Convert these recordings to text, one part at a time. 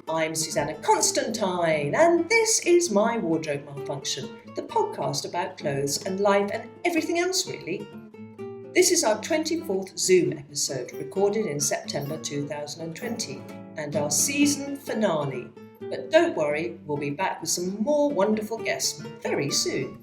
I'm Susannah Constantine, and this is My Wardrobe Malfunction, the podcast about clothes and life and everything else, really. This is our 24th Zoom episode, recorded in September 2020, and our season finale. But don't worry, we'll be back with some more wonderful guests very soon.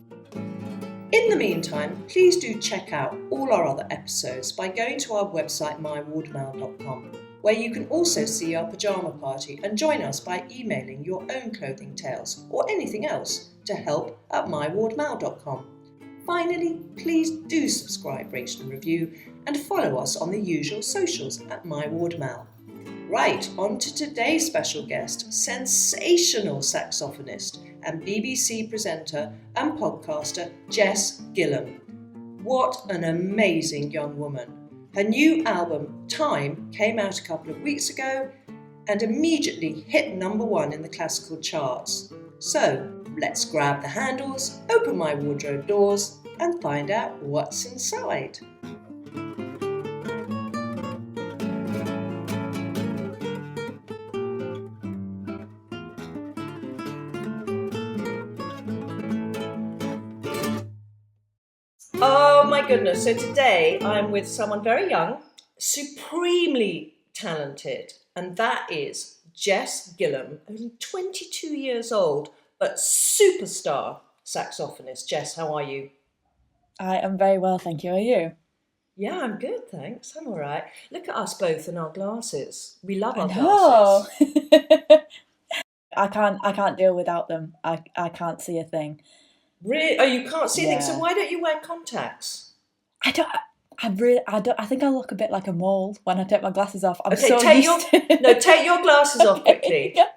In the meantime, please do check out all our other episodes by going to our website mywardmal.com, where you can also see our pyjama party and join us by emailing your own clothing tales or anything else to help@mywardmal.com. Finally, please do subscribe, rate and review, and follow us on the usual socials at mywardmal. Right, on to today's special guest, sensational saxophonist and BBC presenter and podcaster Jess Gillam. What an amazing young woman. Her new album, Time, came out a couple of weeks ago and immediately hit number 1 in the classical charts. So, let's grab the handles, open my wardrobe doors, and find out what's inside. Oh my goodness, so today I'm with someone very young, supremely talented, and that is Jess Gillam, only 22 years old, but superstar saxophonist. Jess, how are you? I am very well, thank you. Are you? Yeah, I'm good, thanks. I'm all right. Look at us both in our glasses. We love our No. glasses. I can't deal without them. I can't see a thing. Really? Oh, you can't see things. So Yeah. why don't you wear contacts? I think I look a bit like a mole when I take my glasses off. I'm Okay, so take your glasses off quickly. Yeah.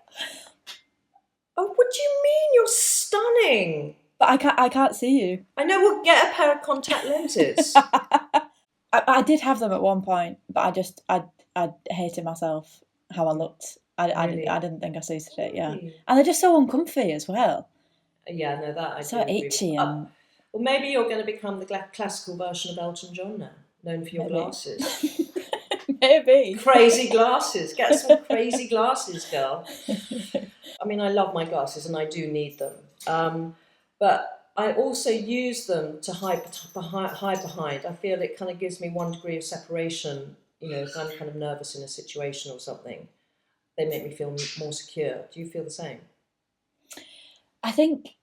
Oh, what do you mean? You're stunning. But I can't see you. I know, we'll get a pair of contact lenses. I did have them at one point, but I hated myself how I looked. Really? I didn't think I suited it. Yeah, Really? and they're just so uncomfy as well. Yeah, no, that I So do agree with. itchy and. Well, maybe you're going to become the classical version of Elton John now, known for your Maybe. glasses. Maybe. Crazy glasses. Get some crazy glasses, girl. I mean, I love my glasses and I do need them. But I also use them to hide behind. I feel it kind of gives me 1 degree of separation, if I'm kind of nervous in a situation or something. They make me feel more secure. Do you feel the same? I think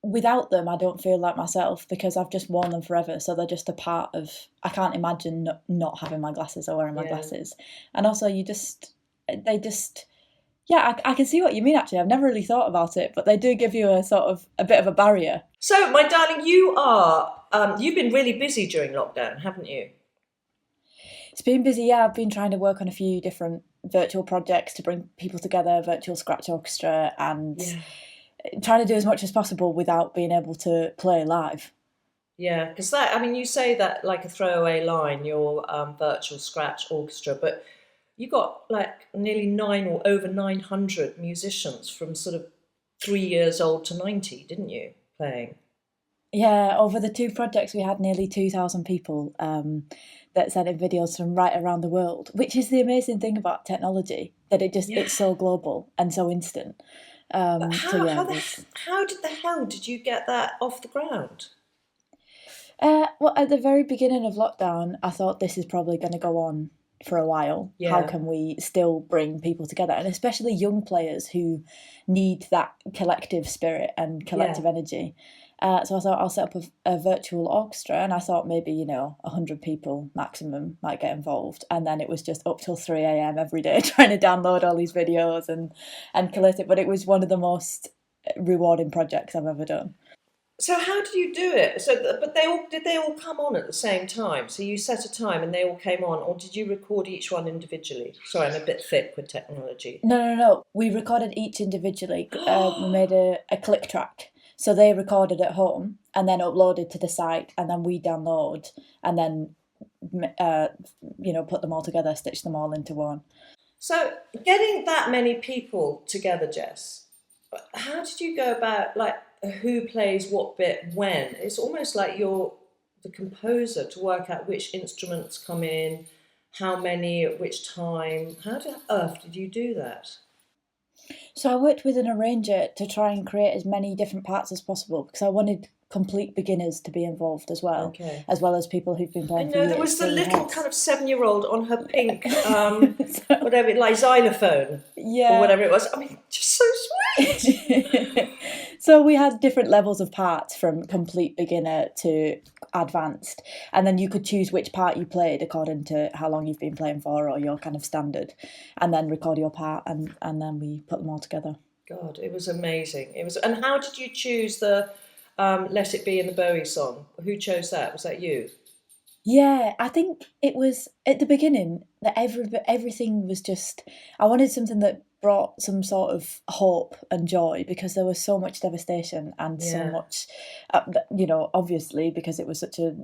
without them, I don't feel like myself because I've just worn them forever. So they're just a part of. I can't imagine not having my glasses or wearing my glasses. And also, yeah, I can see what you mean. Actually, I've never really thought about it, but they do give you a bit of a barrier. So, my darling, you've been really busy during lockdown, haven't you? It's been busy. Yeah, I've been trying to work on a few different virtual projects to bring people together, virtual scratch orchestra, and. Yeah. Trying to do as much as possible without being able to play live. Yeah, because you say that like a throwaway line, your virtual scratch orchestra, but you got like nearly 9 or over 900 musicians from sort of 3 years old to 90, didn't you, playing? Yeah, over the 2 projects we had nearly 2,000 people that sent in videos from right around the world, which is the amazing thing about technology, that it's so global and so instant. How the hell did you get that off the ground? Well, at the very beginning of lockdown, I thought this is probably going to go on for a while. Yeah. How can we still bring people together? And especially young players who need that collective spirit and collective energy. So I thought I'll set up a virtual orchestra, and I thought maybe 100 people maximum might get involved, and then it was just up till 3 a.m. every day trying to download all these videos and collate it. But it was one of the most rewarding projects I've ever done. So how did you do it? But did they all come on at the same time? So you set a time and they all came on, or did you record each one individually? Sorry, I'm a bit thick with technology. No. We recorded each individually. We made a click track. So they recorded at home and then uploaded to the site, and then we download and then, put them all together, stitch them all into one. So getting that many people together, Jess, how did you go about, who plays what bit when? It's almost like you're the composer to work out which instruments come in, how many at which time. How on earth did you do that? So I worked with an arranger to try and create as many different parts as possible because I wanted complete beginners to be involved Okay. as well as people who've been I playing for know years. there was the So we little had, kind of 7-year-old on her pink, so, whatever, like xylophone or yeah. whatever it was. I mean, just so sweet. So we had different levels of parts from complete beginner to advanced, and then you could choose which part you played according to how long you've been playing for or your kind of standard, and then record your part, and then we put them all together. God, it was amazing. It was. And how did you choose the "Let It Be" in the Bowie song? Who chose that? Was that you? Yeah, I think it was at the beginning that everything was just. I wanted something that brought some sort of hope and joy because there was so much devastation and so Yeah, much, obviously because it was such a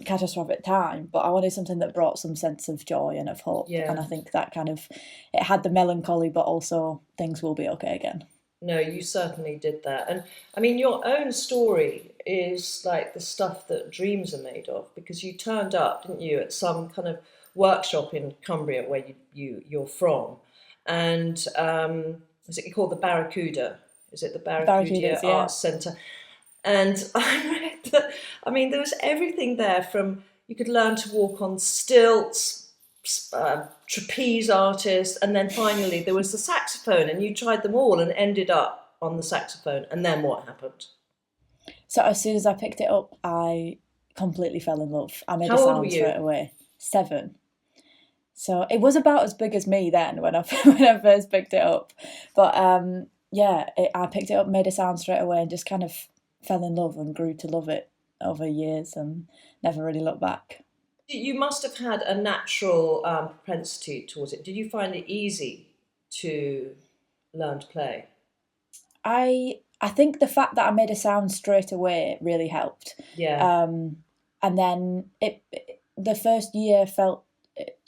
catastrophic time. But I wanted something that brought some sense of joy and of hope, and yeah. I think that kind of it had the melancholy, but also things will be okay again. No, you certainly did that. And I mean, your own story is like the stuff that dreams are made of because you turned up, didn't you, at some kind of workshop in Cumbria where you're from. And is it called the Barracuda? Is it the Barracuda Barracudas, yeah. Arts Centre? And I read that, I mean, there was everything there from you could learn to walk on stilts, trapeze artist, and then finally there was the saxophone, and you tried them all and ended up on the saxophone. And then what happened? So as soon as I picked it up, I completely fell in love. I made a How old were sound straight you? away. 7. So it was about as big as me then when I when I first picked it up. But I picked it up, made a sound straight away, and just kind of fell in love and grew to love it over years and never really looked back. You must have had a natural propensity towards it. Did you find it easy to learn to play? I think the fact that I made a sound straight away really helped. Yeah, Um, and then the first year felt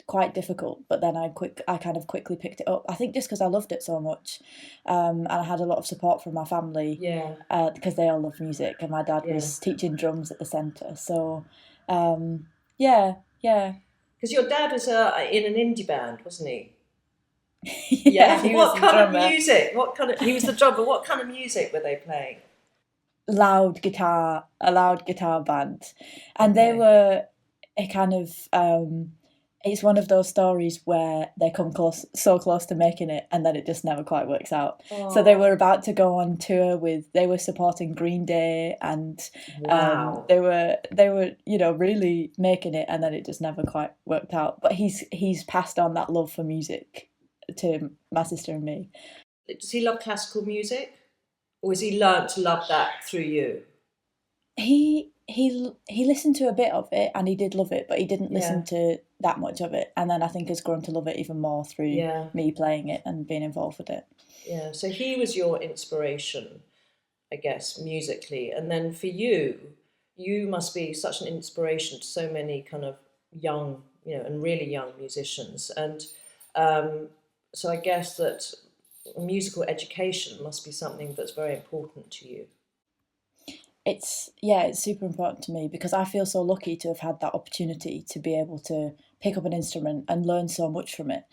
quite difficult, but then I kind of quickly picked it up. I think just because I loved it so much, and I had a lot of support from my family yeah, because they all love music, and my dad yeah. was teaching drums at the centre. So, yeah, yeah, Because your dad was in an indie band, wasn't he? yeah. Yeah. He was What the kind of drummer. music? What kind of? He was the drummer. What kind of music were they playing? A loud guitar band, and they Okay. were a kind of. It's one of those stories where they come so close to making it, and then it just never quite works out. So they were Oh, about to go on tour with. They were supporting Green Day, and wow. they were really making it, and then it just never quite worked out. But he's passed on that love for music to my sister and me. Does he love classical music, or has he learnt to love that through you? He listened to a bit of it and he did love it, but he didn't Yeah, listen to that much of it. And then I think has grown to love it even more through yeah, me playing it and being involved with it. yeah. So he was your inspiration, I guess, musically, and then for you, you must be such an inspiration to so many kind of young, and really young musicians, and um, so I guess that musical education must be something that's very important to you. It's super important to me because I feel so lucky to have had that opportunity to be able to pick up an instrument and learn so much from it.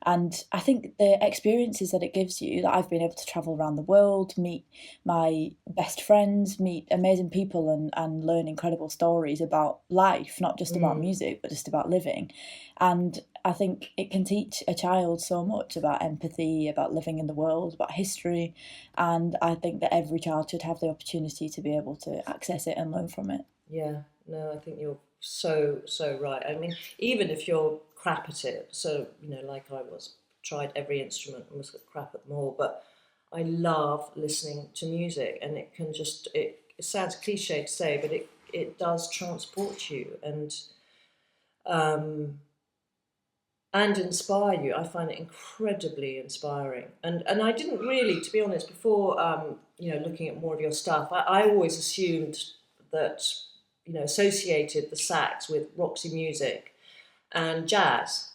And I think the experiences that it gives you, that I've been able to travel around the world, meet my best friends, meet amazing people, and learn incredible stories about life, not just about Mm, music, but just about living. And I think it can teach a child so much about empathy, about living in the world, about history, and I think that every child should have the opportunity to be able to access it and learn from it. yeah, no, I think you're so right. I mean, even if you're crap at it, so like I was, tried every instrument and was crap at them all, but I love listening to music, and it can just it sounds cliche to say, but it does transport you um, and inspire you. I find it incredibly inspiring, and I didn't really, to be honest, before looking at more of your stuff, I always assumed that associated the sax with Roxy music and jazz,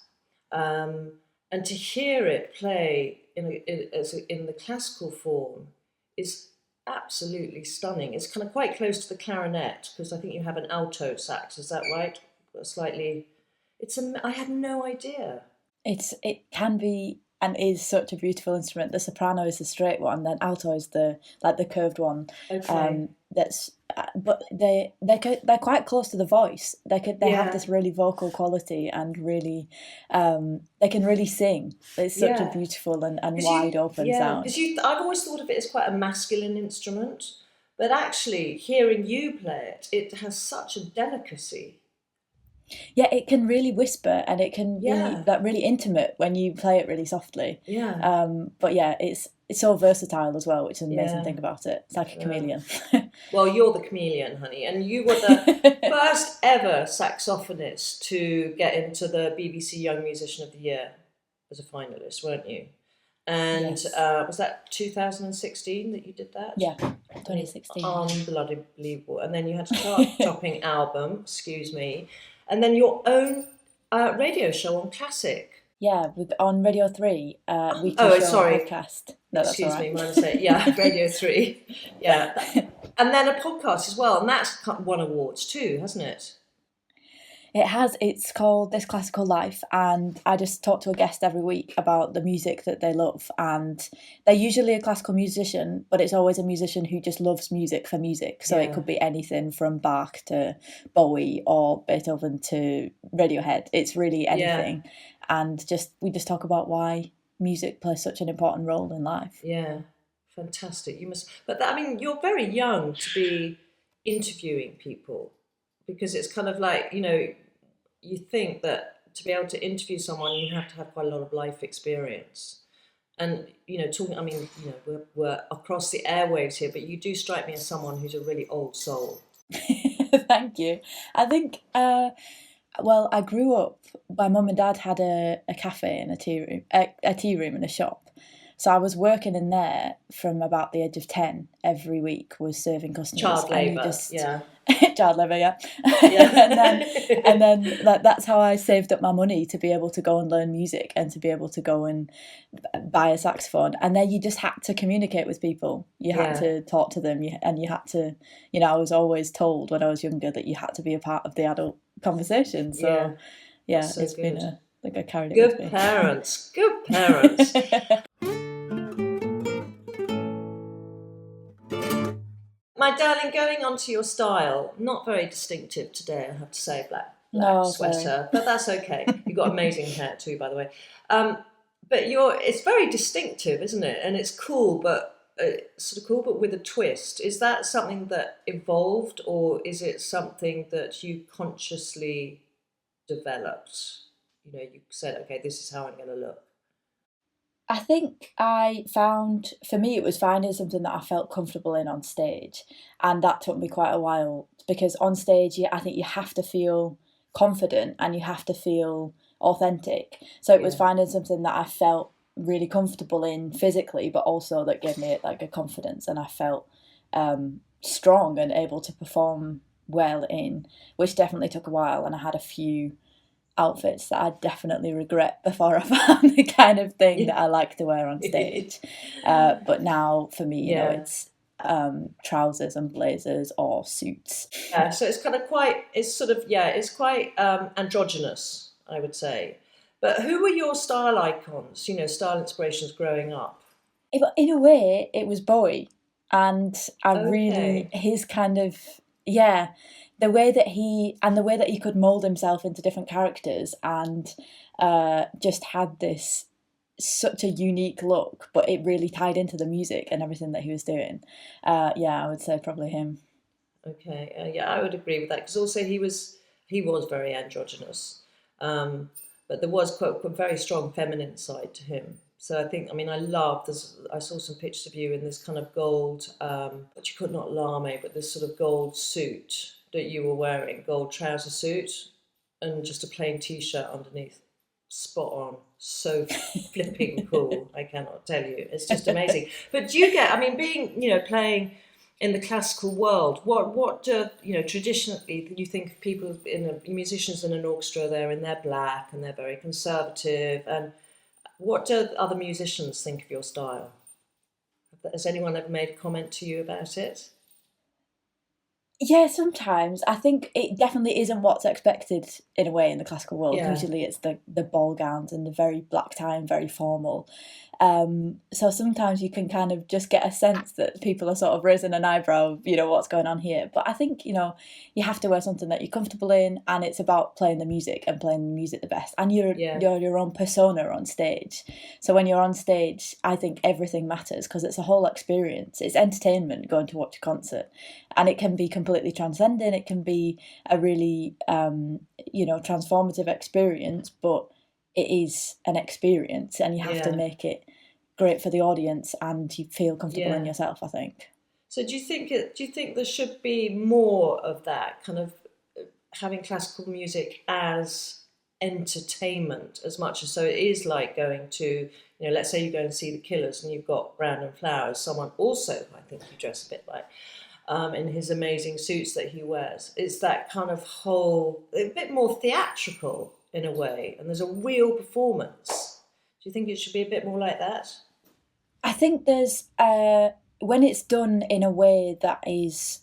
um, and to hear it play in the classical form is absolutely stunning. It's kind of quite close to the clarinet because I think you have an alto sax. Is that right? Slightly. I had no idea. It can be and is such a beautiful instrument. The soprano is the straight one, then alto is the curved one. Okay. But they're quite close to the voice. They have this really vocal quality, and really they can really sing. It's such a beautiful and wide open sound. Because I've always thought of it as quite a masculine instrument, but actually hearing you play it, it has such a delicacy. Yeah, it can really whisper, and it can be that really intimate when you play it really softly. Yeah. But yeah, it's so versatile as well, which is an amazing thing about it. It's like a chameleon. Well, you're the chameleon, honey, and you were the first ever saxophonist to get into the BBC Young Musician of the Year as a finalist, weren't you? And was that 2016 that you did that? Yeah, 2016. Unbelievable. And then you had a chart-topping album, excuse me, and then your own radio show on Classic. Yeah, on Radio 3, weekly podcast. No, excuse me, my mistake. Yeah, Radio 3. Yeah. And then a podcast as well, and that's won awards too, hasn't it? It has. It's called This Classical Life, and I just talk to a guest every week about the music that they love, and they're usually a classical musician, but it's always a musician who just loves music for music. So it could be anything from Bach to Bowie or Beethoven to Radiohead. It's really anything. And we just talk about why music plays such an important role in life. Yeah, fantastic. You must, but you're very young to be interviewing people, because it's kind of like, you think that to be able to interview someone, you have to have quite a lot of life experience. And, we're across the airwaves here, but you do strike me as someone who's a really old soul. Thank you. I think, I grew up, my mum and dad had a cafe and a tea room and a shop. So I was working in there from about the age of 10. Every week was serving customers. Child labour, Child labour, yeah. and then that's how I saved up my money to be able to go and learn music and to be able to go and buy a saxophone. And then you just had to communicate with people. You had to talk to them, and you had to, I was always told when I was younger that you had to be a part of the adult conversation. So it's been I carried it with me. Good parents. My darling, going on to your style, not very distinctive today, I have to say, black sweater, but that's okay. You've got amazing hair too, by the way. But it's very distinctive, isn't it? And it's cool, but with a twist. Is that something that evolved, or is it something that you consciously developed? You said, okay, this is how I'm going to look. I think for me, it was finding something that I felt comfortable in on stage. And that took me quite a while, because on stage, I think you have to feel confident and you have to feel authentic. So it was finding something that I felt really comfortable in physically, but also that gave me like a confidence, and I felt strong and able to perform well in, which definitely took a while. And I had a few outfits that I definitely regret before I found the kind of thing that I like to wear on stage. But now for me, it's trousers and blazers or suits. Yeah, so it's kind of quite, it's quite androgynous, I would say. But who were your style icons, style inspirations growing up? In a way, it was Bowie. And really, his kind of, the way that he could mold himself into different characters, and just had such a unique look, but it really tied into the music and everything that he was doing. I would say probably him. Okay, I would agree with that, because also he was very androgynous, but there was quite a very strong feminine side to him. So I think, I saw some pictures of you in this kind of gold, what you could not lame, but this sort of gold suit that you were wearing, gold trouser suit, and just a plain t-shirt underneath. Spot on. So flipping cool. I cannot tell you. It's just amazing. But do you get, being, playing in the classical world, what do, traditionally you think of people musicians in an orchestra, they're in their black and they're very conservative, and what do other musicians think of your style? Has anyone ever made a comment to you about it? Yeah, sometimes. I think it definitely isn't what's expected in a way in the classical world. Yeah. Usually it's the ball gowns and the very black tie and very formal. So sometimes you can kind of just get a sense that people are sort of raising an eyebrow, what's going on here. But I think, you have to wear something that you're comfortable in, and it's about playing the music and playing the music the best. And you're your own persona on stage. So when you're on stage, I think everything matters because it's a whole experience. It's entertainment going to watch a concert. And it can be completely transcending. It can be a really, transformative experience, but it is an experience, and you have to make it great for the audience, and you feel comfortable in yourself, I think. So do you think there should be more of that kind of having classical music as entertainment as much as, so it is like going to, let's say you go and see the Killers and you've got Brandon Flowers, someone also I think you dress a bit like, in his amazing suits that he wears. It's that kind of whole, a bit more theatrical in a way, and there's a real performance. Do you think it should be a bit more like that? I think there's, when it's done in a way that is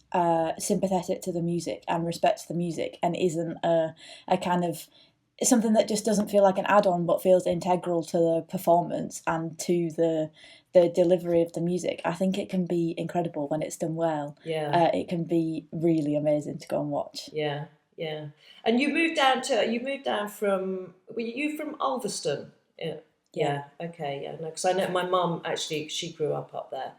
sympathetic to the music and respects the music, and isn't a kind of something that just doesn't feel like an add-on but feels integral to the performance and to the delivery of the music, I think it can be incredible when it's done well. It can be really amazing to go and watch. Yeah. And you moved down from, were you from Ulverston? Yeah. Okay. Yeah. No, because I know my mum actually, she grew up there.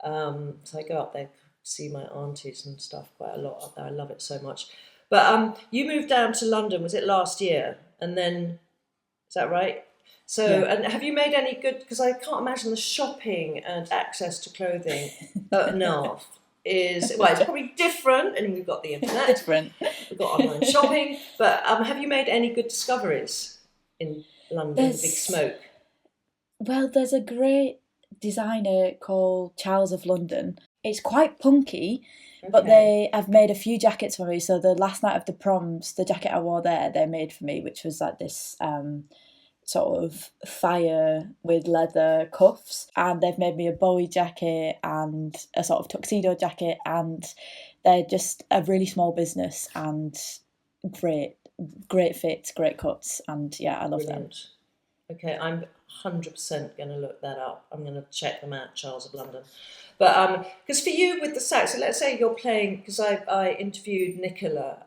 So I go up there, see my aunties and stuff quite a lot up there. I love it so much. But you moved down to London, was it last year? And then, is that right? So, and have you made any good, because I can't imagine the shopping and access to clothing at NARF is, well, it's probably different, and we've got the internet. Different. We've got online shopping. But have you made any good discoveries in London, Big Smoke? Well, there's a great designer called Charles of London. It's quite punky, but they have made a few jackets for me. So the last night of the proms, the jacket I wore there, they made for me, which was like this sort of fire with leather cuffs. And they've made me a Bowie jacket and a sort of tuxedo jacket. And they're just a really small business and great fits, great cuts. And yeah, I love them. Okay, I'm 100% going to look that up. I'm going to check them out, Charles of London. But because for you with the sax, so let's say you're playing, because I interviewed Nicola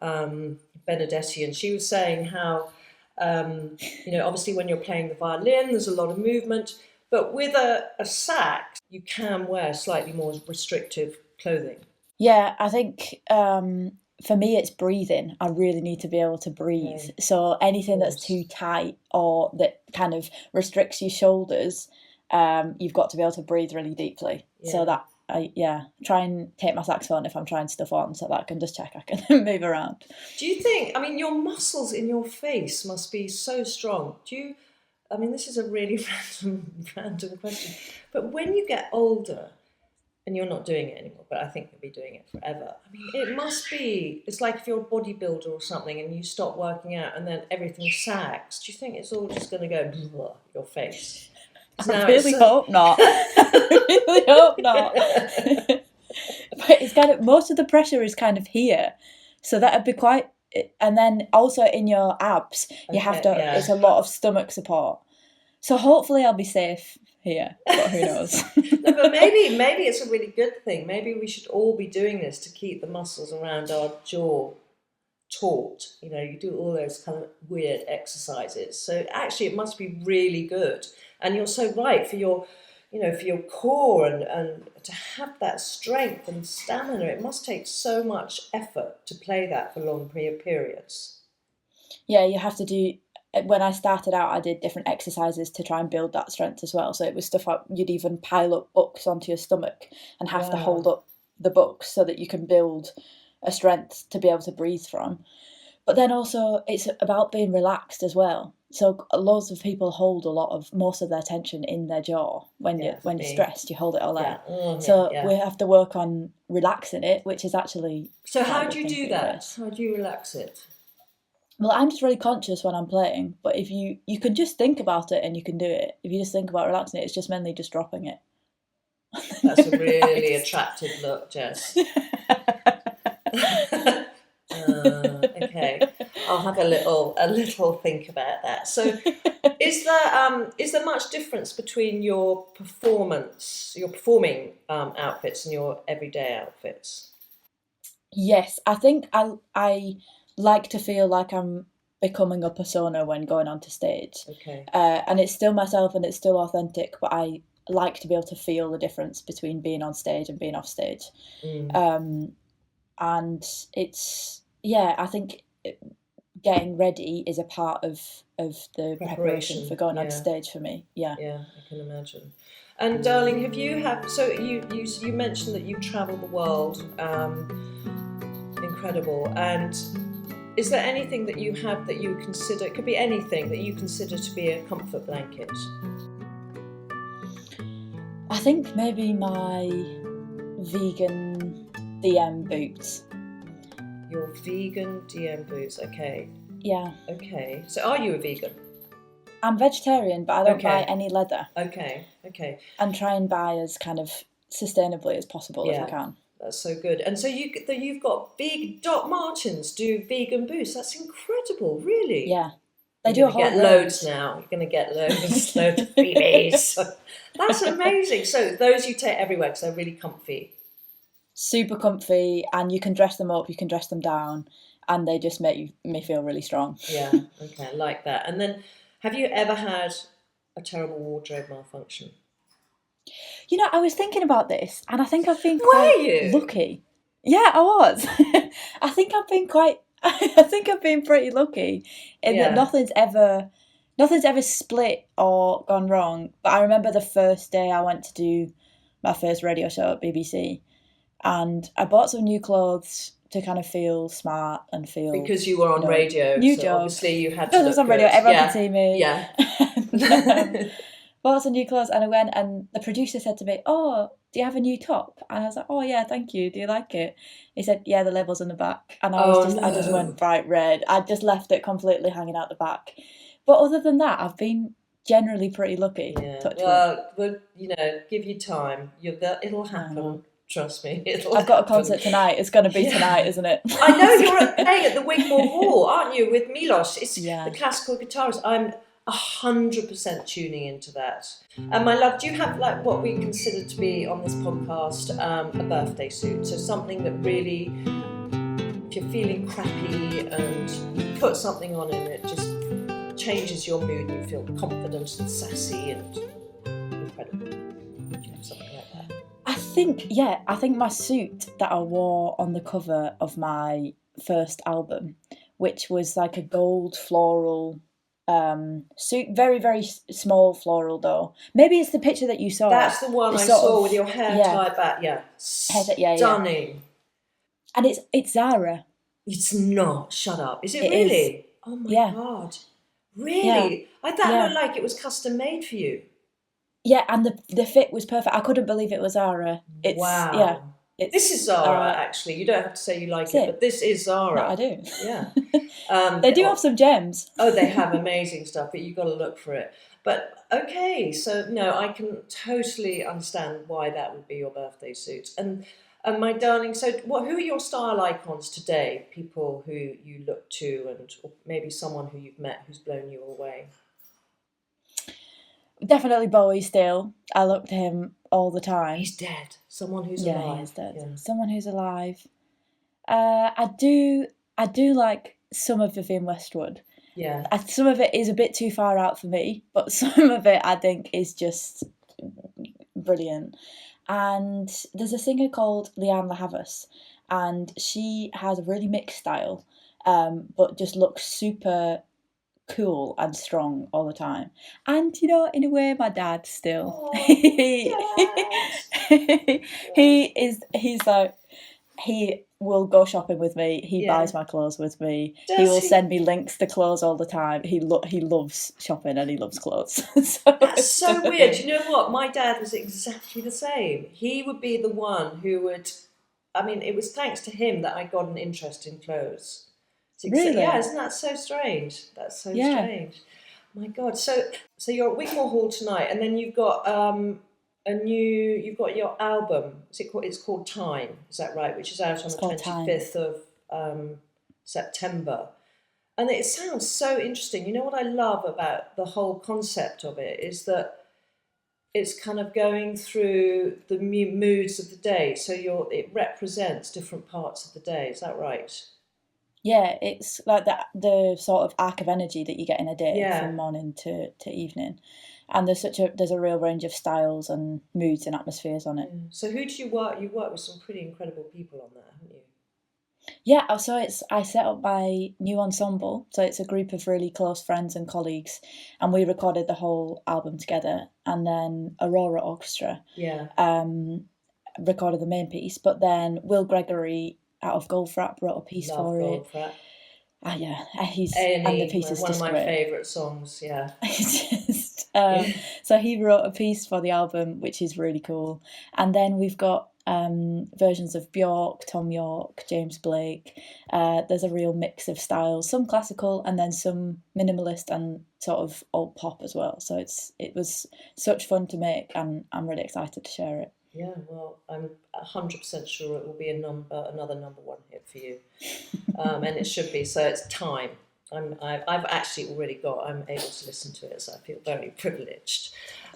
Benedetti, and she was saying how, obviously when you're playing the violin, there's a lot of movement, but with a sax, you can wear slightly more restrictive clothing. Yeah, I think for me it's breathing. I really need to be able to breathe. Okay. So anything that's too tight or that kind of restricts your shoulders, you've got to be able to breathe really deeply. Yeah. So that try and take my saxophone if I'm trying stuff on, so that I can just check I can move around. Do you think, your muscles in your face must be so strong. This is a really random question, but when you get older, and you're not doing it anymore, but I think you'll be doing it forever. It must be, it's like if you're a bodybuilder or something and you stop working out and then everything sags. Do you think it's all just going to go your face? I really hope not. I really hope not. But it's kind of, most of the pressure is kind of here. So that'd be quite, and then also in your abs, you have to, it's a lot of stomach support. So hopefully I'll be safe here, but who knows? No, but maybe it's a really good thing. Maybe we should all be doing this to keep the muscles around our jaw taut. You do all those kind of weird exercises. So actually it must be really good. And you're so right, for your core and to have that strength and stamina, it must take so much effort to play that for long periods. Yeah, you have to do. When I started out, I did different exercises to try and build that strength as well. So it was stuff like you'd even pile up books onto your stomach and have to hold up the books so that you can build a strength to be able to breathe from. But then also it's about being relaxed as well. So loads of people hold most of their tension in their jaw. When you're stressed, you hold it all out. We have to work on relaxing it, which is actually... So how do you do that? How do you relax it? Well, I'm just really conscious when I'm playing, but if you can just think about it and you can do it. If you just think about relaxing it, it's just mainly just dropping it. That's a really attractive look, Jess. I'll have a little think about that. So, is there much difference between your performing outfits and your everyday outfits? Yes, I think I like to feel like I'm becoming a persona when going onto stage. Okay. And it's still myself and it's still authentic, but I like to be able to feel the difference between being on stage and being off stage. And it's, I think getting ready is a part of the preparation for going on stage for me. Yeah, I can imagine. And darling, so you mentioned that you've travelled the world, incredible. And is there anything that you have that you consider, it could be anything that you consider to be a comfort blanket? I think maybe my vegan DM boots. Your vegan DM boots, okay. Yeah. Okay. So are you a vegan? I'm vegetarian, but I don't buy any leather. Okay. And try and buy as kind of sustainably as possible if I can. That's so good. And so you've got big Doc Martens do vegan boots. That's incredible, really. Yeah. They do a whole range. Loads now. You're going to get loads of freebies. That's amazing. So those you take everywhere because they're really comfy. Super comfy, and you can dress them up, you can dress them down, and they just make me feel really strong. Yeah, okay, I like that. And then, have you ever had a terrible wardrobe malfunction? You know, I was thinking about this, and I think I've been quite lucky. Yeah, I was. I think I've been pretty lucky in that nothing's ever split or gone wrong. But I remember the first day I went to do my first radio show at BBC, and I bought some new clothes to kind of feel smart and feel... Because you were on radio. New so job. Obviously you had to Because I was on radio, everyone could see me. Yeah. Bought some new clothes, and I went, and the producer said to me, "Oh, do you have a new top?" And I was like, "Oh yeah, thank you. Do you like it?" He said, "Yeah, the label's on the back." And I just went bright red. I just left it completely hanging out the back. But other than that, I've been generally pretty lucky. Yeah. Well, give you time. It'll happen. Trust me, I've got a concert tonight. It's going to be tonight, isn't it? I know you're playing at the Wigmore Hall, aren't you, with Milos? It's the classical guitarist. I'm 100% tuning into that. And my love, do you have what we consider to be on this podcast a birthday suit? So something that really, if you're feeling crappy and you put something on and it just changes your mood and you feel confident and sassy and incredible. Do you have something like that? I think my suit that I wore on the cover of my first album, which was like a gold floral suit, very, very small floral though. Maybe it's the picture that you saw. That's the one I saw with your hair tied back. Yeah, stunning. And it's Zara. It's not. Shut up. Is it really? Oh my God. Really? Yeah. I thought it looked like it was custom made for you. Yeah, and the fit was perfect. I couldn't believe it was Zara. Wow. Yeah. This is Zara, actually. You don't have to say you like it, but this is Zara. No, I do. Yeah. They do have some gems. Oh, they have amazing stuff, but you've got to look for it. But, okay, so, no, I can totally understand why that would be your birthday suit. And my darling, so who are your style icons today? People who you look to and or maybe someone who you've met who's blown you away? Definitely Bowie still. I look to him all the time. He's dead. Someone who's alive. Yeah, he's dead. Yeah. Someone who's alive. I do like some of Vivienne Westwood. Yeah. Some of it is a bit too far out for me, but some of it I think is just brilliant. And there's a singer called Leanne La Havas, and she has a really mixed style, but just looks super cool and strong all the time. And in a way, my dad still. He will go shopping with me. He buys my clothes with me. He will send me links to clothes all the time. He loves shopping and he loves clothes. That's so weird. You know what? My dad was exactly the same. He would be the one who would. I mean, it was thanks to him that I got an interest in clothes. Really? Yeah, isn't that so strange? That's so strange. My God. So you're at Wigmore Hall tonight, and then you've got you've got your album. It's called Time. Is that right? Which is out on the 25th of September. And it sounds so interesting. You know what I love about the whole concept of it is that it's kind of going through the moods of the day. So it represents different parts of the day. Is that right? Yeah, it's like the sort of arc of energy that you get in a day Yeah. from morning to evening. And there's a real range of styles and moods and atmospheres on it. Yeah. So who do you work? You work with some pretty incredible people on there, haven't you? Yeah, so I set up my new ensemble. So it's a group of really close friends and colleagues, and we recorded the whole album together. And then Aurora Orchestra Yeah. recorded the main piece, but then Will Gregory out of Goldfrapp wrote a piece Love for it. Goldfrapp. Yeah, A&E, the piece is one just of my great. favourite songs. Yeah. So he wrote a piece for the album, which is really cool. And then we've got versions of Bjork, Tom York, James Blake. There's a real mix of styles, some classical and then some minimalist and sort of alt pop as well. So it was such fun to make, and I'm really excited to share it. Yeah, well, I'm 100% sure it will be another number one hit for you, and it should be. So it's time. I've actually already I'm able to listen to it, so I feel very privileged.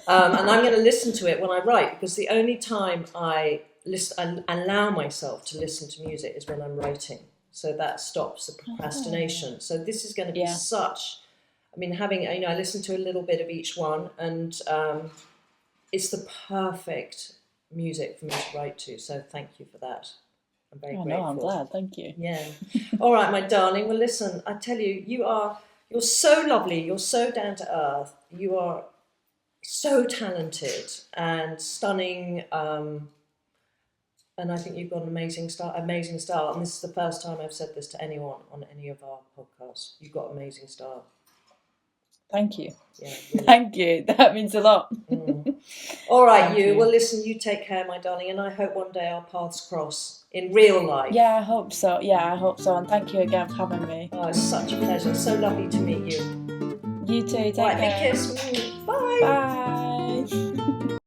And I'm going to listen to it when I write, because the only time I allow myself to listen to music is when I'm writing. So that stops the procrastination. So this is going to be I listen to a little bit of each one, and it's the perfect music for me to write to. So thank you for that. I'm very grateful. No, I'm glad. Thank you. Yeah. All right, my darling. Well, listen, I tell you, you're so lovely. You're so down to earth. You are so talented and stunning. And I think you've got an amazing style. And this is the first time I've said this to anyone on any of our podcasts. You've got amazing style. Thank you. Yeah, really. Thank you. That means a lot. All right, you. Well, listen, you take care, my darling, and I hope one day our paths cross in real life. Yeah, I hope so. And thank you again for having me. Oh, it's such a pleasure. So lovely to meet you. You too. Take care. Big kiss. Bye. Bye.